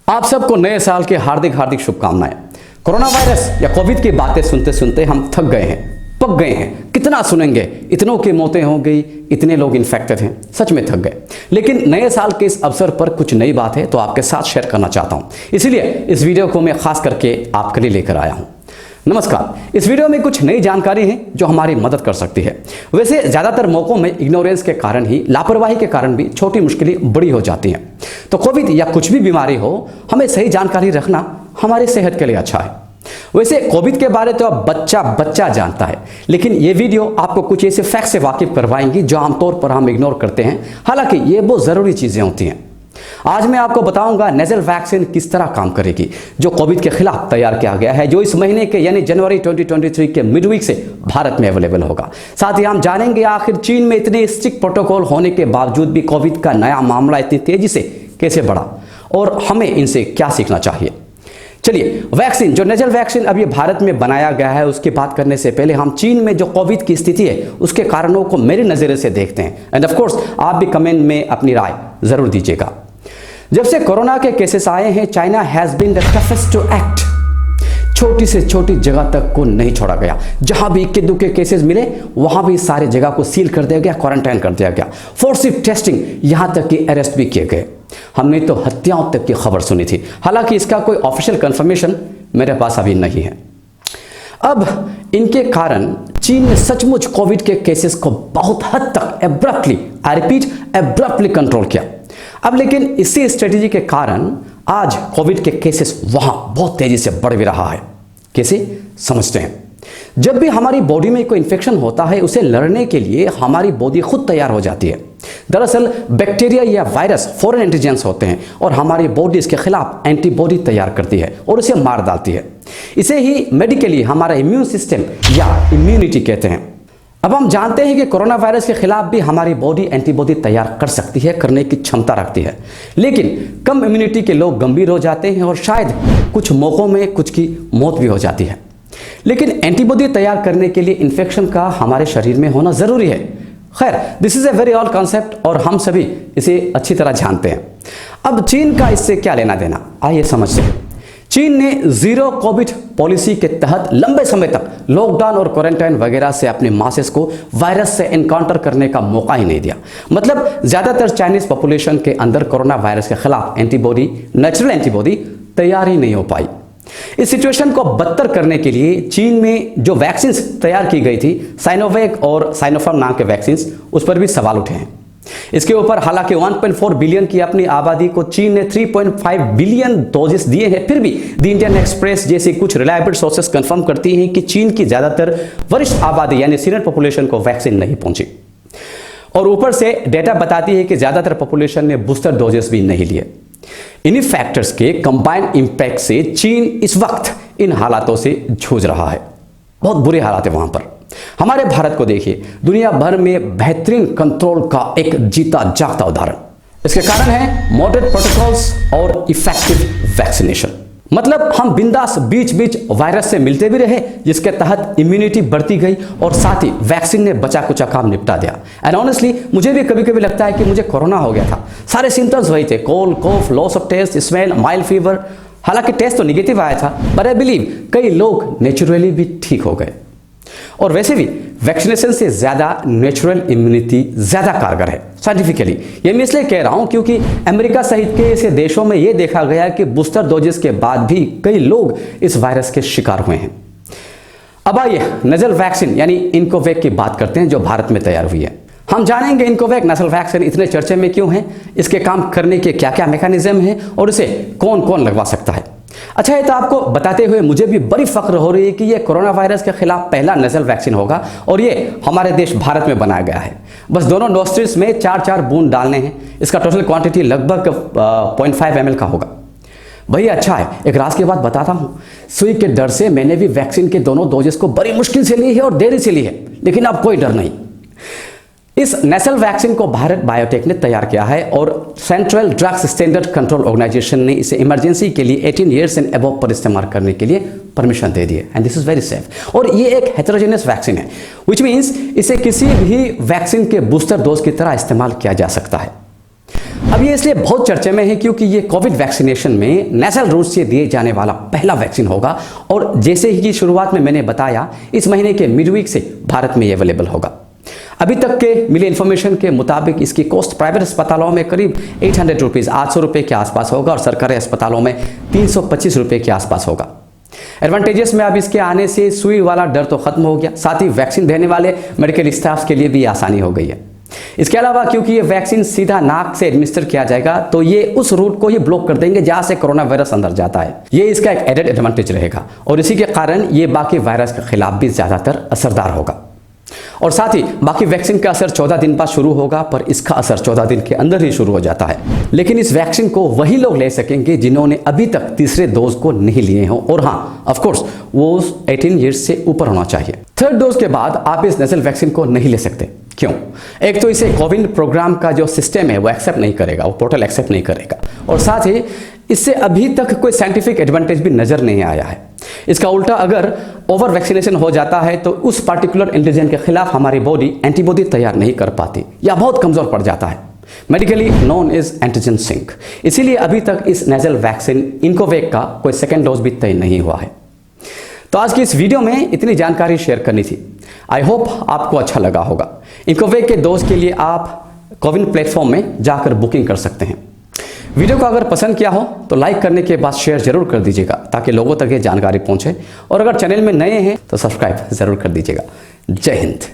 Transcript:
आप सबको नए साल के हार्दिक हार्दिक शुभकामनाएं। कोरोना वायरस या कोविड की बातें सुनते सुनते हम थक गए हैं, पक गए हैं। कितना सुनेंगे, इतनों की मौतें हो गई, इतने लोग इन्फेक्टेड हैं, सच में थक गए। लेकिन नए साल के इस अवसर पर कुछ नई बात है तो आपके साथ शेयर करना चाहता हूं, इसलिए इस वीडियो को मैं खास करके आपके लिए लेकर आया हूं। नमस्कार, इस वीडियो में कुछ नई जानकारी है जो हमारी मदद कर सकती है। वैसे ज्यादातर मौकों में इग्नोरेंस के कारण ही, लापरवाही के कारण भी छोटी मुश्किलें बड़ी हो जाती हैं। तो कोविड या कुछ भी बीमारी हो, हमें सही जानकारी रखना हमारी सेहत के लिए अच्छा है। वैसे कोविड के बारे तो अब बच्चा जानता है, लेकिन ये वीडियो आपको कुछ ऐसे फैक्ट से वाकिफ करवाएंगी जो आमतौर पर हम इग्नोर करते हैं, हालांकि ये बहुत जरूरी चीजें होती हैं। आज मैं आपको बताऊंगा नेजल वैक्सीन किस तरह काम करेगी, जो कोविड के खिलाफ तैयार किया गया है, जो इस महीने के यानी जनवरी 2023 के मिड वीक से भारत में अवेलेबल होगा। साथ ही हम जानेंगे आखिर चीन में इतने स्ट्रिक्ट प्रोटोकॉल होने के बावजूद भी कोविड का नया मामला इतनी तेजी से कैसे बढ़ा और हमें इनसे क्या सीखना चाहिए। चलिए, वैक्सीन जो नेजल वैक्सीन अब ये भारत में बनाया गया है उसकी बात करने से पहले हम चीन में जो कोविड की स्थिति है उसके कारणों को मेरे नजरिए से देखते हैं। एंड ऑफ कोर्स आप भी कमेंट में अपनी राय जरूर दीजिएगा। जब से कोरोना के केसेस आए हैं, China has been the toughest to act. छोटी से छोटी जगह तक को नहीं छोड़ा गया। जहां भी इक्के दुक्के केसेस मिले वहां भी सारे जगह को सील कर दिया गया, क्वारंटाइन कर दिया गया, फोर्सिव टेस्टिंग, यहां तक कि अरेस्ट भी किए गए। हमने तो हत्याओं तक की खबर सुनी थी, हालांकि इसका कोई ऑफिशियल कंफर्मेशन मेरे पास अभी नहीं है। अब इनके कारण चीन ने सचमुच कोविड के केसेस को बहुत हद तक abruptly, I repeat abruptly control किया। अब लेकिन इसी स्ट्रेटेजी के कारण आज कोविड के केसेस वहां बहुत तेजी से बढ़ भी रहा है। कैसे समझते हैं? जब भी हमारी बॉडी में कोई इंफेक्शन होता है, उसे लड़ने के लिए हमारी बॉडी खुद तैयार हो जाती है। दरअसल बैक्टीरिया या वायरस फॉरेन एंटीजेंस होते हैं और हमारी बॉडी इसके खिलाफ एंटीबॉडी तैयार करती है और उसे मार डालती है। इसे ही मेडिकली हमारा इम्यून सिस्टम या इम्यूनिटी कहते हैं। अब हम जानते हैं कि कोरोना वायरस के खिलाफ भी हमारी बॉडी एंटीबॉडी तैयार कर सकती है, करने की क्षमता रखती है। लेकिन कम इम्यूनिटी के लोग गंभीर हो जाते हैं और शायद कुछ मौकों में कुछ की मौत भी हो जाती है। लेकिन एंटीबॉडी तैयार करने के लिए इन्फेक्शन का हमारे शरीर में होना जरूरी है। खैर, this is a very old concept और हम सभी इसे अच्छी तरह जानते हैं। अब चीन का इससे क्या लेना देना, आइए समझते हैं। चीन ने जीरो कोविड पॉलिसी के तहत लंबे समय तक लॉकडाउन और क्वारंटाइन वगैरह से अपने मासेस को वायरस से एनकाउंटर करने का मौका ही नहीं दिया। मतलब ज्यादातर चाइनीज पॉपुलेशन के अंदर कोरोना वायरस के खिलाफ एंटीबॉडी, नेचुरल एंटीबॉडी तैयार ही नहीं हो पाई। इस सिचुएशन को बदतर करने के लिए चीन में जो वैक्सीन तैयार की गई थी, साइनोवैक और साइनोफार्म नाम के वैक्सीन, उस पर भी सवाल उठे हैं। इसके ऊपर हालांकि 1.4 बिलियन की अपनी आबादी को चीन ने 3.5 बिलियन डोजेस दिए हैं, फिर भी द इंडियन एक्सप्रेस जैसी कुछ रिलायबल सोर्सेस कंफर्म करती हैं कि चीन की ज्यादातर वरिष्ठ आबादी यानी सीनियर पॉपुलेशन को वैक्सीन नहीं पहुंची। और ऊपर से डेटा बताती है कि ज्यादातर पॉपुलेशन ने बूस्टर डोजेस भी नहीं लिए। इन्हीं फैक्टर्स के कंबाइंड इंपैक्ट से चीन इस वक्त इन हालातों से जूझ रहा है। बहुत बुरे हालात है वहां पर। हमारे भारत को देखिए, दुनिया भर में बेहतरीन कंट्रोल का एक जीता जागता उदाहरण। इसके कारण है मॉडरेट प्रोटोकॉल्स और इफेक्टिव वैक्सीनेशन। मतलब हम बिंदास बीच बीच वायरस से मिलते भी रहे, जिसके तहत इम्यूनिटी बढ़ती गई और साथ ही वैक्सीन ने बचा कुचा काम निपटा दिया। एंड ऑनेस्टली मुझे भी कभी कभी लगता है कि मुझे कोरोना हो गया था। सारे सिम्टम्स वही थे, cold, cough, loss of taste, smell, mild fever. हालांकि टेस्ट तो निगेटिव आया था, बट आई बिलीव कई लोग नेचुरली भी ठीक हो गए। और वैसे भी वैक्सीनेशन से ज्यादा नेचुरल इम्यूनिटी ज्यादा कारगर है साइंटिफिकली। ये मैं इसलिए कह रहा हूं क्योंकि अमेरिका सहित के ऐसे देशों में यह देखा गया कि बूस्टर डोजेस के बाद भी कई लोग इस वायरस के शिकार हुए हैं। अब आइए नेजल वैक्सीन यानी इनकोवैक की बात करते हैं, जो भारत में तैयार हुई है। हम जानेंगे इनकोवैक नेजल वैक्सीन इतने चर्चे में क्यों है, इसके काम करने के क्या क्या मैकेनिज्म है और इसे कौन कौन लगवा सकता है। अच्छा, ये तो आपको बताते हुए मुझे भी बड़ी फख्र हो रही है कि ये कोरोना वायरस के खिलाफ पहला नेजल वैक्सीन होगा और ये हमारे देश भारत में बनाया गया है। बस दोनों नोस्ट्रिल्स में 4-4 बूंद डालने हैं। इसका टोटल क्वांटिटी लगभग 0.5 ml का होगा। भैया अच्छा है, एक राज की बात बताता हूँ। सुई के डर से मैंने भी वैक्सीन के दोनों डोजेस को बड़ी मुश्किल से ली है और देरी से ली है, लेकिन अब कोई डर नहीं। इस नेसल वैक्सीन को भारत बायोटेक ने तैयार किया है और central drugs standard control organisation ने इसे इमरजेंसी के लिए 18 ईयर्स एंड अबव पर इस्तेमाल करने के लिए परमिशन दे दी है। And this is very safe. और ये एक हेटेरोजेनियस वैक्सीन है, विच मीन्स इसे किसी भी वैक्सीन के बूस्टर डोज की तरह इस्तेमाल किया जा सकता है। अब ये इसलिए बहुत चर्चे में है क्योंकि ये कोविड वैक्सीनेशन में नेशनल रूट से दिए जाने वाला पहला वैक्सीन होगा और जैसे ही कि शुरुआत में मैंने बताया इस महीने के मिडवीक से भारत में ये अवेलेबल होगा। अभी तक के मिले इन्फॉर्मेशन के मुताबिक इसकी कॉस्ट प्राइवेट अस्पतालों में करीब 800 रुपीज़ 800 रुपये के आसपास होगा और सरकारी अस्पतालों में 325 रुपये के आसपास होगा। एडवांटेजेस में अब इसके आने से सुई वाला डर तो खत्म हो गया, साथ ही वैक्सीन देने वाले मेडिकल स्टाफ के लिए भी आसानी हो गई है। इसके अलावा क्योंकि ये वैक्सीन सीधा नाक से एडमिनिस्टर किया जाएगा तो ये उस रूट को ही ब्लॉक कर देंगे जहां से कोरोना वायरस अंदर जाता है। ये इसका एक एडेड एडवांटेज रहेगा और इसी के कारण ये बाकी वायरस के खिलाफ भी ज्यादातर असरदार होगा। और साथ ही बाकी वैक्सीन का असर 14 दिन बाद शुरू होगा, पर इसका असर 14 दिन के अंदर ही शुरू हो जाता है। लेकिन इस वैक्सीन को वही लोग ले सकेंगे जिन्होंने अभी तक तीसरे डोज को नहीं लिए हों और हाँ ऑफ कोर्स वो 18 ईयर्स से ऊपर होना चाहिए। थर्ड डोज के बाद आप इस नेशनल वैक्सीन को नहीं ले सकते। क्यों? एक तो इसे कोविन प्रोग्राम का जो सिस्टम है वो एक्सेप्ट नहीं करेगा, वो पोर्टल एक्सेप्ट नहीं करेगा और साथ ही इससे अभी तक कोई साइंटिफिक एडवांटेज भी नजर नहीं आया है। इसका उल्टा अगर ओवर वैक्सीनेशन हो जाता है तो उस पार्टिकुलर एंटीजन के खिलाफ हमारी बॉडी एंटीबॉडी तैयार नहीं कर पाती या बहुत कमजोर पड़ जाता है, medically known as antigen sink. इसीलिए अभी तक इस नेजल वैक्सीन इनकोवैक का कोई सेकेंड डोज भी तय नहीं हुआ है। तो आज की इस वीडियो में इतनी जानकारी शेयर करनी थी। आई होप आपको अच्छा लगा होगा। इनकोवैक के डोज के लिए आप कोविन प्लेटफॉर्म में जाकर बुकिंग कर सकते हैं। वीडियो को अगर पसंद किया हो तो लाइक करने के बाद शेयर जरूर कर दीजिएगा ताकि लोगों तक ये जानकारी पहुंचे और अगर चैनल में नए हैं तो सब्सक्राइब जरूर कर दीजिएगा। जय हिंद।